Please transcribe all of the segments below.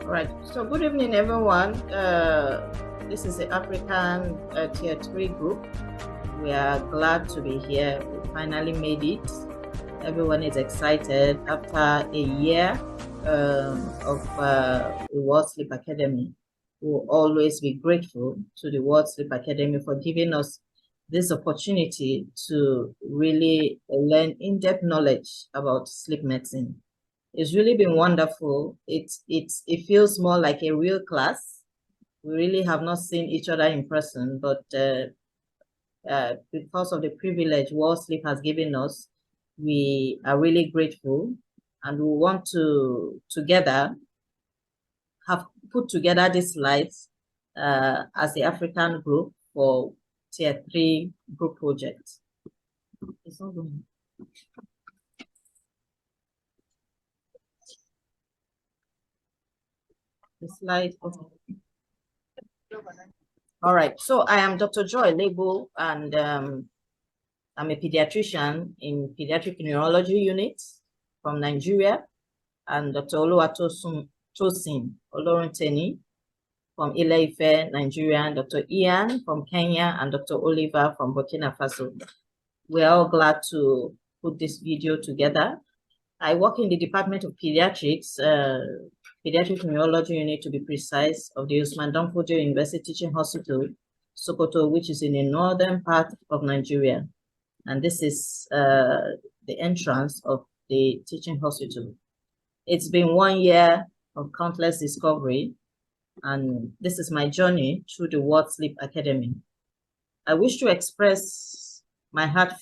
Right. So good evening, everyone. This is the African Tier 3 group. We are glad to be here. We finally made it. Everyone is excited after a year of the World Sleep Academy. We'll always be grateful to the World Sleep Academy for giving us this opportunity to really learn in-depth knowledge about sleep medicine. It's really been wonderful. It feels more like a real class. We really have not seen each other in person, but because of the privilege World Sleep has given us, we are really grateful, and we want to together have put together this slides as the African group for Tier 3 group project. It's not going. The slide. Okay. All right, so I am Dr. Joy Lebo, and I'm a pediatrician in pediatric neurology unit from Nigeria, and Dr. Oluwatosin Olorunteni from Ile-Ife, Nigeria, and Dr. Ian from Kenya, and Dr. Oliver from Burkina Faso. We're all glad to put this video together. I work in the Department of Pediatrics, Pediatric Neurology Unit to be precise, of the Usman Danfodio University Teaching Hospital, Sokoto, which is in the northern part of Nigeria. And this is the entrance of the teaching hospital. It's been 1 year of countless discovery, and this is my journey through the World Sleep Academy. I wish to express my heart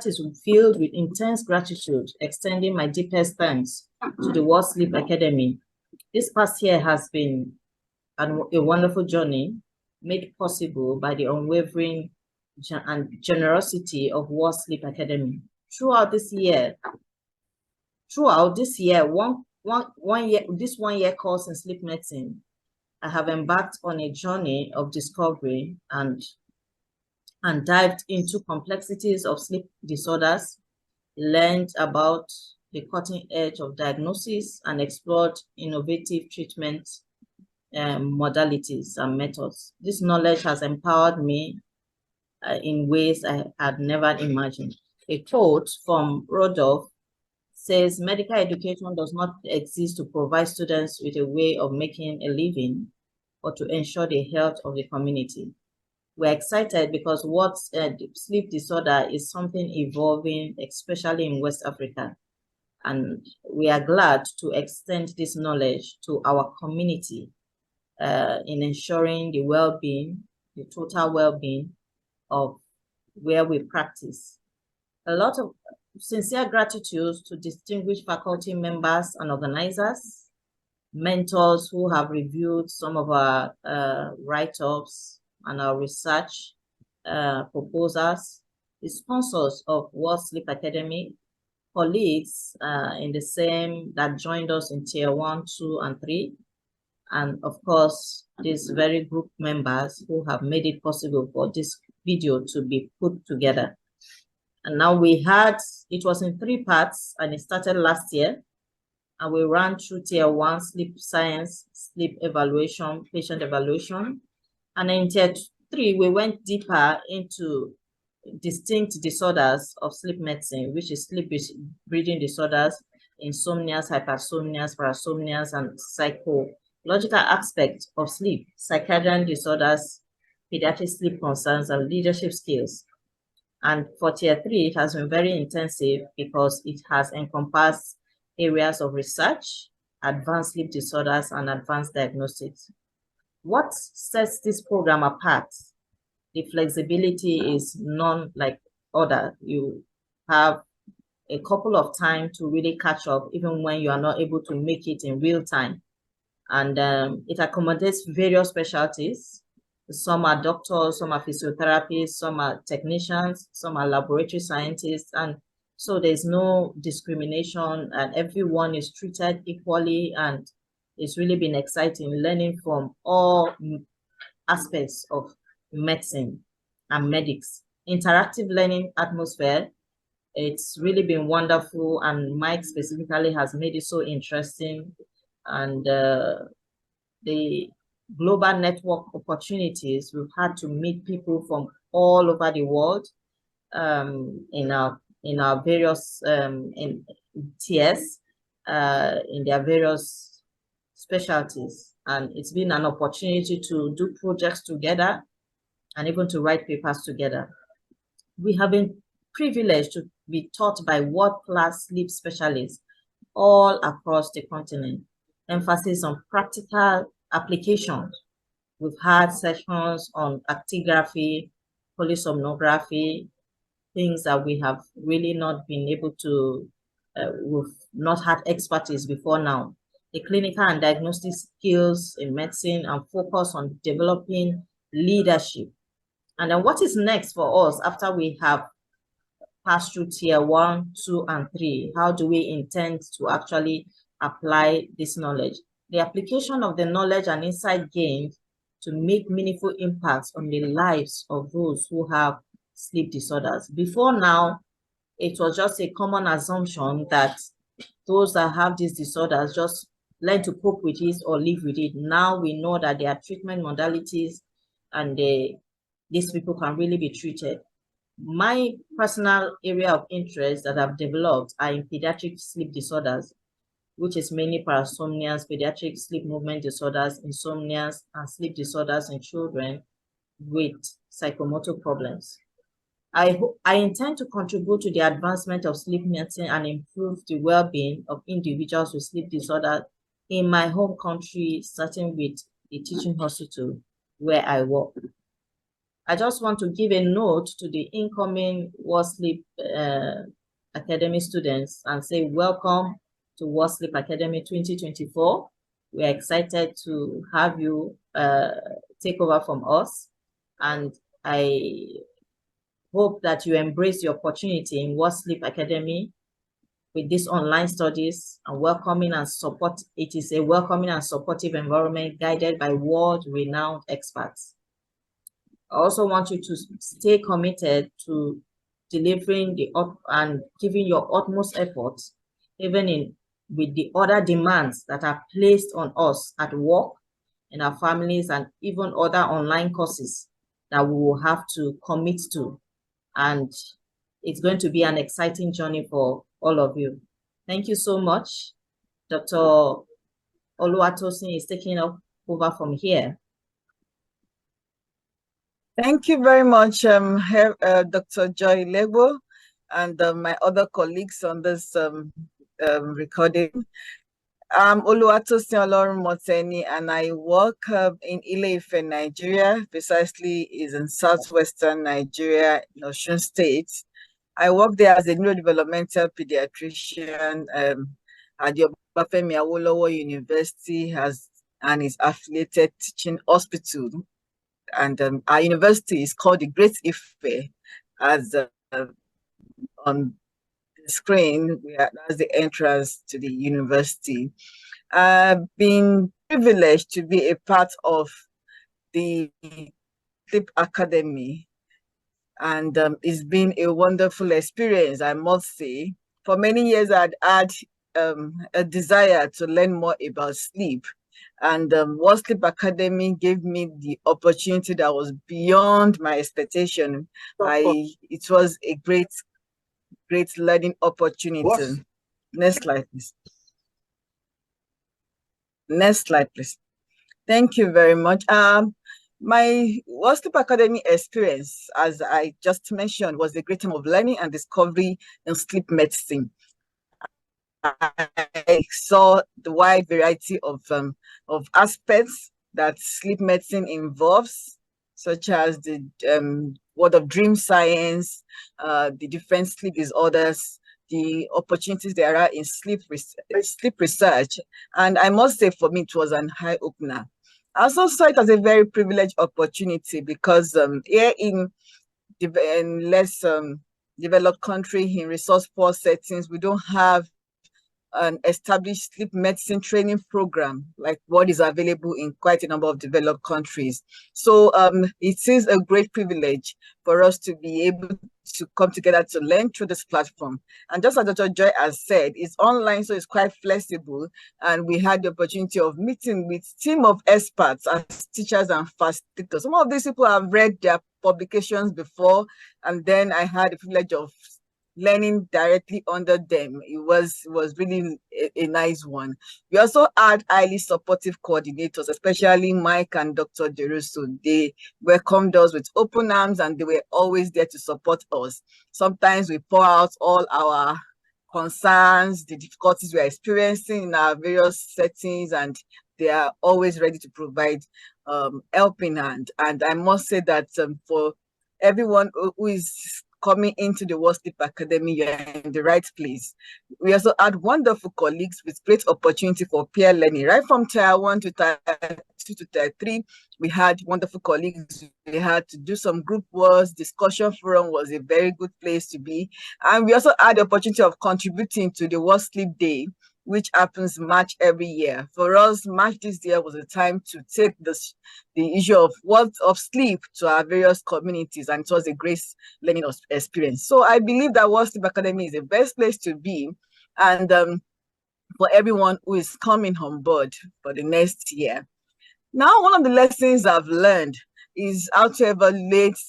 is filled with intense gratitude, extending my deepest thanks to the World Sleep Academy. This past year has been a wonderful journey made possible by the unwavering and generosity of World Sleep Academy. Throughout this year, this 1 year course in sleep medicine, I have embarked on a journey of discovery and dived into complexities of sleep disorders, learned about the cutting edge of diagnosis, and explored innovative treatment modalities and methods. This knowledge has empowered me in ways I had never imagined. A quote from Rodolph says, "Medical education does not exist to provide students with a way of making a living, but to ensure the health of the community." We're excited because sleep disorder is something evolving, especially in West Africa. And we are glad to extend this knowledge to our community in ensuring the well-being, the total well-being of where we practice. A lot of sincere gratitude to distinguished faculty members and organizers, mentors who have reviewed some of our write-ups and our research proposals, the sponsors of World Sleep Academy, colleagues in the same that joined us in Tier 1, 2, and 3, and of course, these very group members who have made it possible for this video to be put together. And now it was in 3 parts, and it started last year, and we ran through Tier 1, sleep science, sleep evaluation, patient evaluation. And in Tier 3, we went deeper into distinct disorders of sleep medicine, which is sleep breathing disorders, insomnias, hypersomnias, parasomnias, and psychological aspects of sleep, circadian disorders, pediatric sleep concerns, and leadership skills. And for Tier 3, it has been very intensive because it has encompassed areas of research, advanced sleep disorders, and advanced diagnostics. What sets this program apart? The flexibility is none like other. You have a couple of time to really catch up, even when you are not able to make it in real time. And it accommodates various specialties. Some are doctors, some are physiotherapists, some are technicians, some are laboratory scientists. And so there's no discrimination, and everyone is treated equally. And it's really been exciting learning from all aspects of medicine and medics. Interactive learning atmosphere. It's really been wonderful, and Mike specifically has made it so interesting. and the global network opportunities. We've had to meet people from all over the world in our various in tiers, in their various specialties, and it's been an opportunity to do projects together and even to write papers together. We have been privileged to be taught by world-class sleep specialists all across the continent. Emphasis on practical applications. We've had sessions on actigraphy, polysomnography, things that we have really not been able to, we've not had expertise before now. The clinical and diagnostic skills in medicine and focus on developing leadership. And then what is next for us after we have passed through tier 1, 2, and 3? How do we intend to actually apply this knowledge? The application of the knowledge and insight gained to make meaningful impacts on the lives of those who have sleep disorders. Before now, it was just a common assumption that those that have these disorders just learn to cope with it or live with it. Now we know that there are treatment modalities and these people can really be treated. My personal area of interest that I've developed are in pediatric sleep disorders, which is mainly parasomnias, pediatric sleep movement disorders, insomnias, and sleep disorders in children with psychomotor problems. I intend to contribute to the advancement of sleep medicine and improve the well-being of individuals with sleep disorder in my home country, starting with the teaching hospital where I work. I just want to give a note to the incoming World Sleep Academy students and say welcome to World Sleep Academy 2024. We're excited to have you take over from us, and I hope that you embrace the opportunity in World Sleep Academy with these online studies and welcoming and support. It is a welcoming and supportive environment guided by world-renowned experts. I also want you to stay committed to delivering and giving your utmost efforts, even with the other demands that are placed on us at work, in our families, and even other online courses that we will have to commit to. And it's going to be an exciting journey for all of you. Thank you so much. Dr. Oluwatosin is taking over from here. Thank you very much, Dr. Joy Ilegbo, and my other colleagues on this recording. I'm Oluwatosin Olorunmoteni, and I work in Ile-Ife, Nigeria. Precisely is in southwestern Nigeria, in Osun State. I work there as a neurodevelopmental pediatrician at the Obafemi Awolowo University and is affiliated teaching hospital. And our university is called the Great Ife, as on the screen, that's the entrance to the university. I've been privileged to be a part of the Sleep Academy, and it's been a wonderful experience, I must say. For many years, I'd had a desire to learn more about sleep. And World Sleep Academy gave me the opportunity that was beyond my expectation. It was a great learning opportunity. What? Next slide, please. Next slide, please. Thank you very much. My World Sleep Academy experience, as I just mentioned, was a great time of learning and discovery in sleep medicine. I saw the wide variety of aspects that sleep medicine involves, such as the world of dream science, the different sleep disorders, the opportunities there are in sleep research. And I must say, for me, it was an eye-opener. I also saw it as a very privileged opportunity because here in less developed country, in resource-poor settings, we don't have an established sleep medicine training program, like what is available in quite a number of developed countries. So it is a great privilege for us to be able to come together to learn through this platform. And just as Dr. Joy has said, it's online, so it's quite flexible. And we had the opportunity of meeting with a team of experts as teachers and facilitators. Some of these people have read their publications before, and then I had the privilege of learning directly under them. It was really a nice one. We also had highly supportive coordinators, especially Mike and Dr. Deruso. They welcomed us with open arms, and they were always there to support us. Sometimes we pour out all our concerns, the difficulties we are experiencing in our various settings, and they are always ready to provide helping hand. And I must say that for everyone who is coming into the World Sleep Academy, you're in the right place. We also had wonderful colleagues with great opportunity for peer learning, right from Tier 1 to Tier 2 to Tier 3. We had wonderful colleagues. We had to do some group works. Discussion forum was a very good place to be. And we also had the opportunity of contributing to the World Sleep Day, which happens March every year. For us, March this year was a time to take the issue of sleep to our various communities, and it was a great learning experience. So I believe that World Sleep Academy is the best place to be, and for everyone who is coming on board for the next year. Now, one of the lessons I've learned is how to evaluate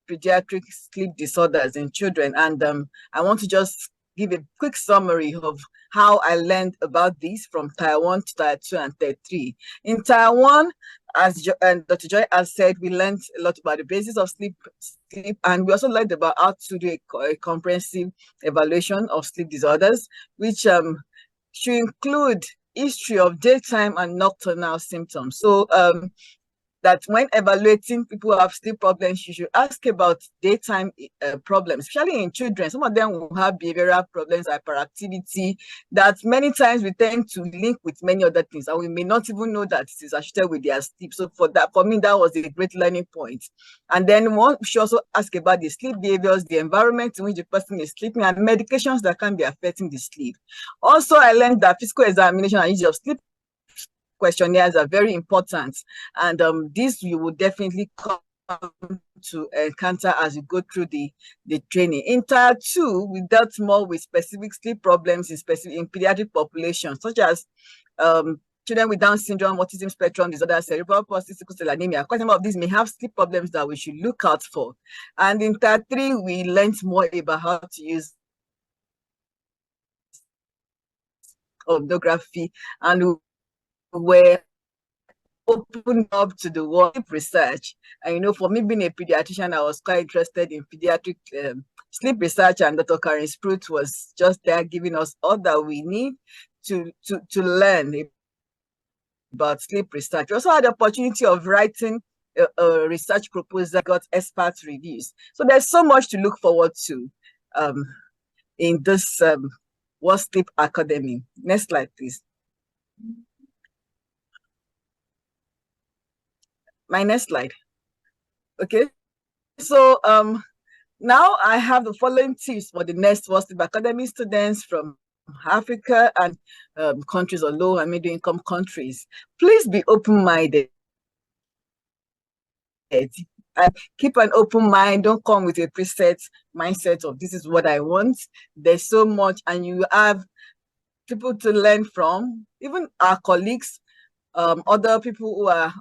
pediatric sleep disorders in children, and I want to just give a quick summary of how I learned about this from Tier 1 to Tier 2 and Tier 3. In Tier 1, as Dr. Joy has said, we learned a lot about the basis of sleep, and we also learned about how to do a comprehensive evaluation of sleep disorders, which should include history of daytime and nocturnal symptoms. So that when evaluating people who have sleep problems, you should ask about daytime problems, especially in children. Some of them will have behavioral problems, hyperactivity, that many times we tend to link with many other things, and we may not even know that it is associated with their sleep. So for me, that was a great learning point. And then one should also ask about the sleep behaviors, the environment in which the person is sleeping, and medications that can be affecting the sleep. Also, I learned that physical examination and use of sleep questionnaires are very important, and this you will definitely come to encounter as you go through the training. In Tier 2, we dealt more with specific sleep problems in pediatric populations, such as children with Down syndrome, autism spectrum disorder, cerebral palsy, sickle cell anemia. Quite a number of these may have sleep problems that we should look out for. And in Tier 3, we learned more about how to use sonography, and were open up to the world of research. And for me, being a pediatrician, I was quite interested in pediatric sleep research, and Dr. Karen Sprute was just there giving us all that we need to learn about sleep research. We also had the opportunity of writing a research proposal that got expert reviews. So there's so much to look forward to in this World Sleep Academy. Next slide, please. My next slide. Okay, so now I have the following tips for the next World Sleep Academy students from Africa and countries or low and middle income countries. Please be open-minded. Keep an open mind. Don't come with a preset mindset of this is what I want. There's so much, and you have people to learn from, even our colleagues, other people who are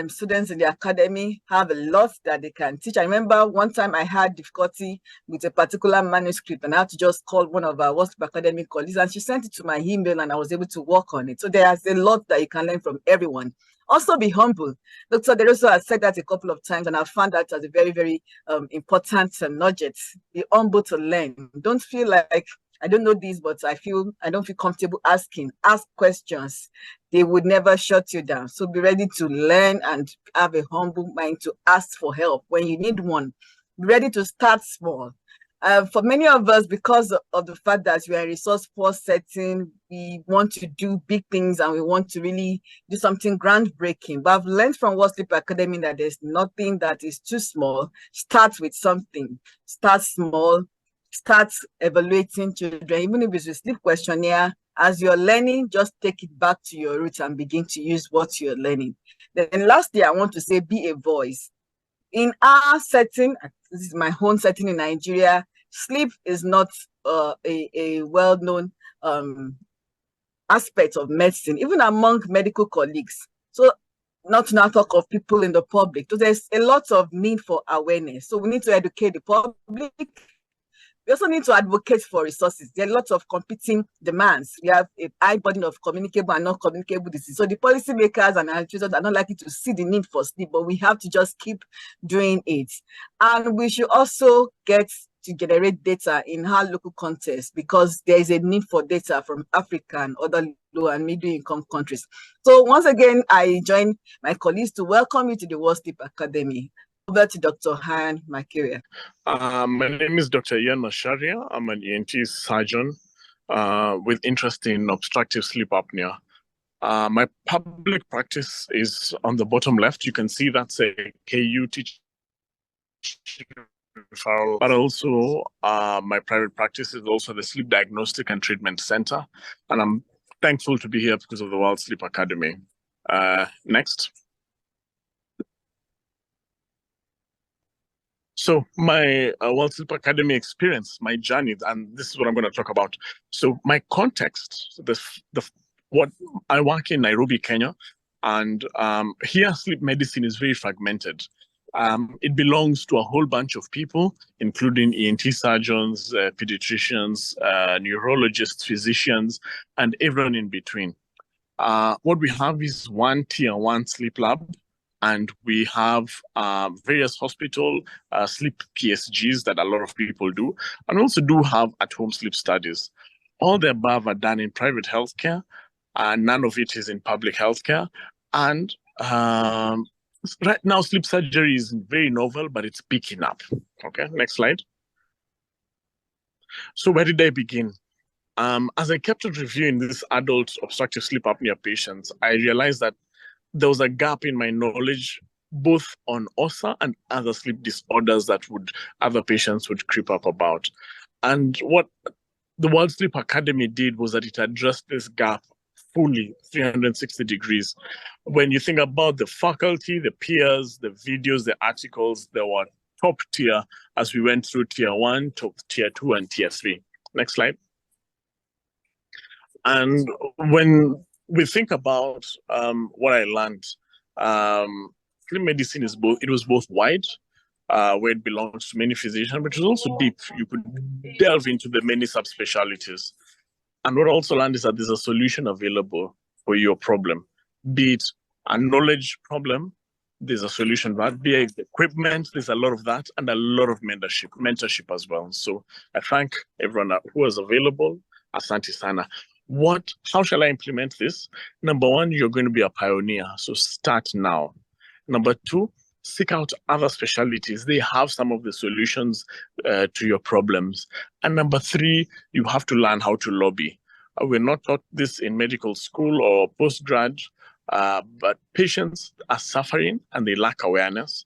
students in the academy have a lot that they can teach. I remember one time I had difficulty with a particular manuscript, and I had to just call one of our World Sleep Academy colleagues, and she sent it to my email, and I was able to work on it. So there's a lot that you can learn from everyone. Also, be humble. Dr. Deruso has said that a couple of times, and I found that as a very, very important nugget. Be humble to learn. Don't feel like I don't know this, but I don't feel comfortable asking. Ask questions. They would never shut you down. So be ready to learn and have a humble mind to ask for help when you need one. Be ready to start small. For many of us, because of the fact that we are in a resource poor setting, we want to do big things and we want to really do something groundbreaking. But I've learned from World Sleep Academy that there's nothing that is too small. Start with something. Start small. start evaluating children, even if it's a sleep questionnaire. As you're learning, just take it back to your roots and begin to use what you're learning. Then lastly, I want to say, be a voice. In our setting, this is my own setting in Nigeria, sleep is not a well-known aspect of medicine, even among medical colleagues. So not to now talk of people in the public. So there's a lot of need for awareness. So we need to educate the public. We also need to advocate for resources. There are lots of competing demands. We have a high burden of communicable and non-communicable disease. So the policymakers and administrators are not likely to see the need for sleep, but we have to just keep doing it. And we should also get to generate data in our local context, because there is a need for data from Africa and other low and middle income countries. So once again, I join my colleagues to welcome you to the World Sleep Academy. Over to Dr. Ian Macharia. My name is Dr. Ian Macharia. I'm an ENT surgeon with interest in obstructive sleep apnea. My public practice is on the bottom left. You can see that's a KU teaching referral, but also my private practice is also the Sleep Diagnostic and Treatment Center. And I'm thankful to be here because of the World Sleep Academy. Next. So my World Sleep Academy experience, my journey, and this is what I'm going to talk about. So my context, what I work in Nairobi, Kenya, and here sleep medicine is very fragmented. It belongs to a whole bunch of people, including ENT surgeons, pediatricians, neurologists, physicians, and everyone in between. What we have is one tier 1 sleep lab, and we have various hospital sleep PSGs that a lot of people do, and also do have at-home sleep studies. All the above are done in private healthcare, and none of it is in public healthcare. And right now, sleep surgery is very novel, but it's picking up. Okay, next slide. So where did I begin? As I kept on reviewing these adult obstructive sleep apnea patients, I realized that there was a gap in my knowledge, both on OSA and other sleep disorders that other patients would creep up about. And what the World Sleep Academy did was that it addressed this gap fully, 360 degrees. When you think about the faculty, the peers, the videos, the articles, they were top tier as we went through tier 1, tier 2, and tier 3. Next slide. And when we think about what I learned, sleep medicine was both wide, where it belongs to many physicians, but it was also deep. You could delve into the many subspecialties. And what I also learned is that there's a solution available for your problem. Be it a knowledge problem, there's a solution for that. Be it equipment, there's a lot of that, and a lot of mentorship as well. So I thank everyone who was available. Asante sana. How shall I implement this? Number 1, you're going to be a pioneer, so start now. Number 2, seek out other specialties. They have some of the solutions to your problems. And number 3, you have to learn how to lobby. We're not taught this in medical school or postgrad, but patients are suffering and they lack awareness.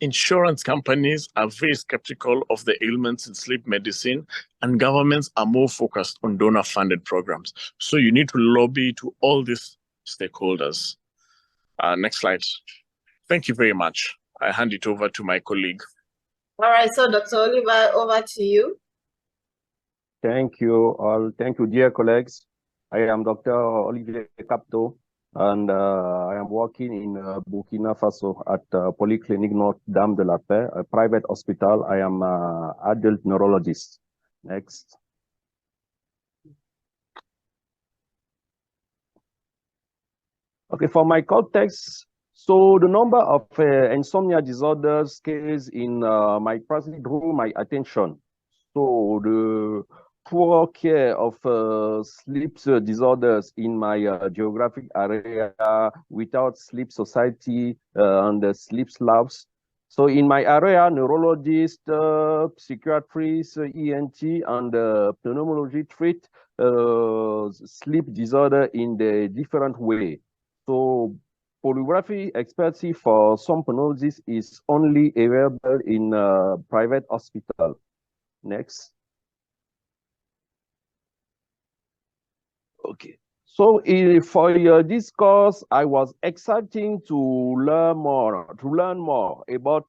Insurance companies are very skeptical of the ailments in sleep medicine, and governments are more focused on donor-funded programs. So you need to lobby to all these stakeholders. Next slide. Thank you very much. I hand it over to my colleague. All right, so Dr. Oliver, over to you. Thank you all. Thank you, dear colleagues. I am Dr. Olivier Capto, and I am working in Burkina Faso at Polyclinique Notre Dame de la Paix, a private hospital. I am an adult neurologist. Next. Okay, for my context, so the number of insomnia disorders cases in my practice drew my attention. So the poor care of sleep disorders in my geographic area without sleep society and the sleep labs. So in my area, neurologists, psychiatrists, ENT, and pneumology treat sleep disorder in the different way. So polygraphy expertise for some pneumologists is only available in private hospital. Next. Okay. So for your discourse, I was exciting to learn more about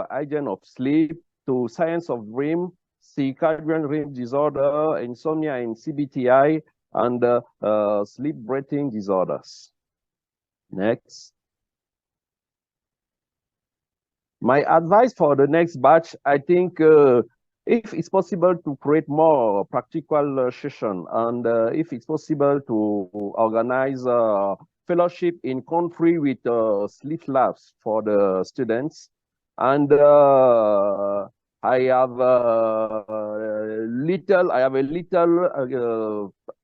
hygiene of sleep, to science of dream, circadian rhythm disorder, insomnia and CBTI, and sleep breathing disorders. Next. My advice for the next batch, I think if it's possible to create more practical session, and if it's possible to organize a fellowship in country with sleep labs for the students. And I have a little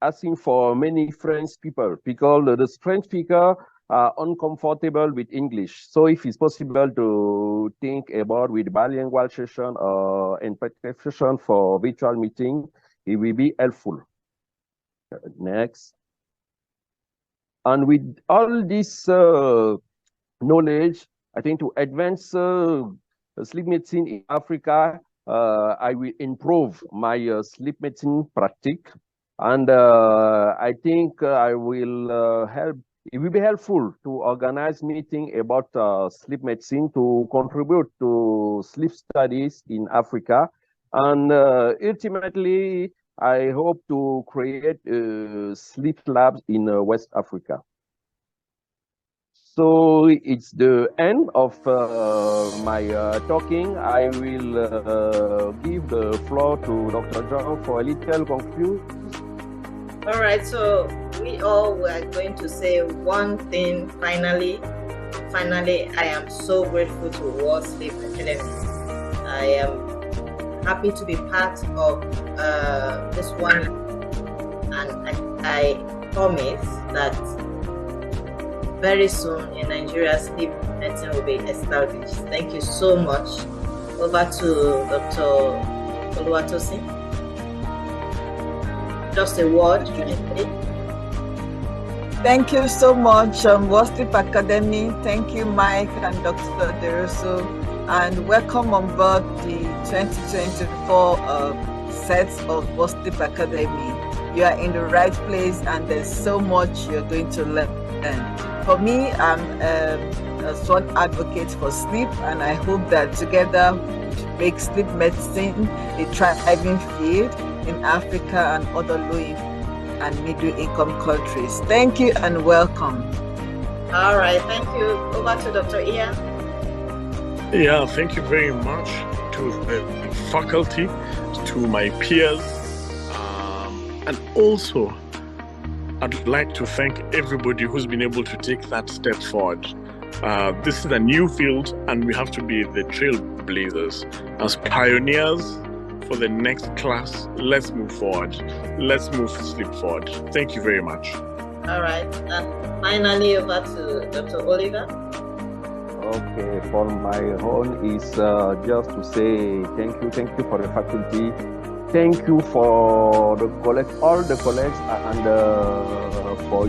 asking for many French people, because the French speaker are uncomfortable with English. So if it's possible to think about with bilingual session or interpretation for virtual meeting, it will be helpful. Next. And with all this knowledge, I think to advance sleep medicine in Africa, I will improve my sleep medicine practice. And I think I will help. It will be helpful to organize meeting about sleep medicine to contribute to sleep studies in Africa. And ultimately, I hope to create sleep labs in West Africa. So it's the end of my talking. I will give the floor to Dr. John for a little conclusion. All right, so we all were going to say one thing finally. Finally, I am so grateful to World Sleep Academy. I am happy to be part of this one, and I promise that very soon in Nigeria, sleep medicine will be established. Thank you so much. Over to Dr. Oluwatosin. Just a word. Thank you so much, World Sleep Academy. Thank you, Mike and Dr. Deroso, and welcome on board the 2024 sets of World Sleep Academy. You are in the right place, and there's so much you're going to learn. For me, I'm a strong advocate for sleep, and I hope that together we make sleep medicine a thriving field in Africa and other low and middle income countries. Thank you and welcome. All right, thank you. Over to Dr. Ian. Yeah, thank you very much to the faculty, to my peers, and also I'd like to thank everybody who's been able to take that step forward. This is a new field, and we have to be the trailblazers. As pioneers for the next class, let's move forward. Let's move sleep forward. Thank you very much. All right. Finally, over to Dr. Oliver. Okay, for my own is just to say thank you for the faculty. Thank you for all the colleagues, and for